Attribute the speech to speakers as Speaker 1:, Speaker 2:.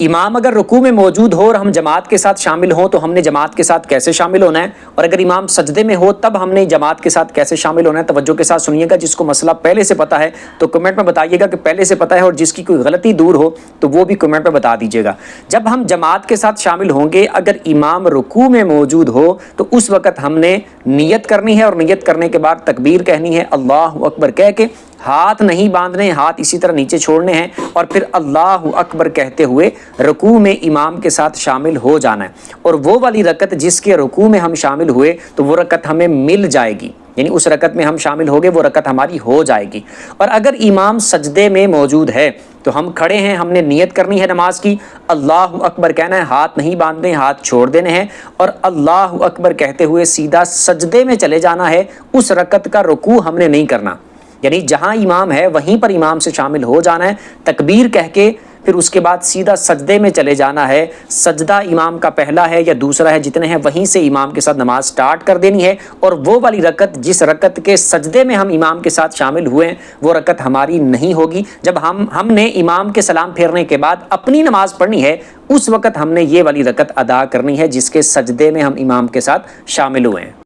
Speaker 1: امام اگر رکوع میں موجود ہو اور ہم جماعت کے ساتھ شامل ہوں تو ہم نے جماعت کے ساتھ کیسے شامل ہونا ہے، اور اگر امام سجدے میں ہو تب ہم نے جماعت کے ساتھ کیسے شامل ہونا ہے؟ توجہ کے ساتھ سنیے گا، جس کو مسئلہ پہلے سے پتہ ہے تو کمنٹ میں بتائیے گا کہ پہلے سے پتہ ہے، اور جس کی کوئی غلطی دور ہو تو وہ بھی کمنٹ میں بتا دیجیے گا۔ جب ہم جماعت کے ساتھ شامل ہوں گے، اگر امام رکوع میں موجود ہو تو اس وقت ہم نے نیت کرنی ہے، اور نیت کرنے کے بعد تکبیر کہنی ہے، اللہ اکبر کہہ کے ہاتھ نہیں باندھنے، ہاتھ اسی طرح نیچے چھوڑنے ہیں، اور پھر اللہ اکبر کہتے ہوئے رکوع میں امام کے ساتھ شامل ہو جانا ہے۔ اور وہ والی رکعت جس کے رکوع میں ہم شامل ہوئے تو وہ رکعت ہمیں مل جائے گی، یعنی اس رکعت میں ہم شامل ہو گئے، وہ رکعت ہماری ہو جائے گی۔ اور اگر امام سجدے میں موجود ہے تو ہم کھڑے ہیں، ہم نے نیت کرنی ہے نماز کی، اللہ اکبر کہنا ہے، ہاتھ نہیں باندھنے، ہاتھ چھوڑ دینے ہیں، اور اللہ اکبر کہتے ہوئے سیدھا سجدے میں چلے جانا ہے۔ اس رکعت کا رکوع ہم نے نہیں کرنا، یعنی جہاں امام ہے وہیں پر امام سے شامل ہو جانا ہے، تکبیر کہہ کے پھر اس کے بعد سیدھا سجدے میں چلے جانا ہے۔ سجدہ امام کا پہلا ہے یا دوسرا ہے، جتنے ہیں وہیں سے امام کے ساتھ نماز سٹارٹ کر دینی ہے، اور وہ والی رکعت جس رکعت کے سجدے میں ہم امام کے ساتھ شامل ہوئے ہیں وہ رکعت ہماری نہیں ہوگی۔ جب ہم نے امام کے سلام پھیرنے کے بعد اپنی نماز پڑھنی ہے، اس وقت ہم نے یہ والی رکعت ادا کرنی ہے جس کے سجدے میں ہم امام کے ساتھ شامل ہوئے ہیں۔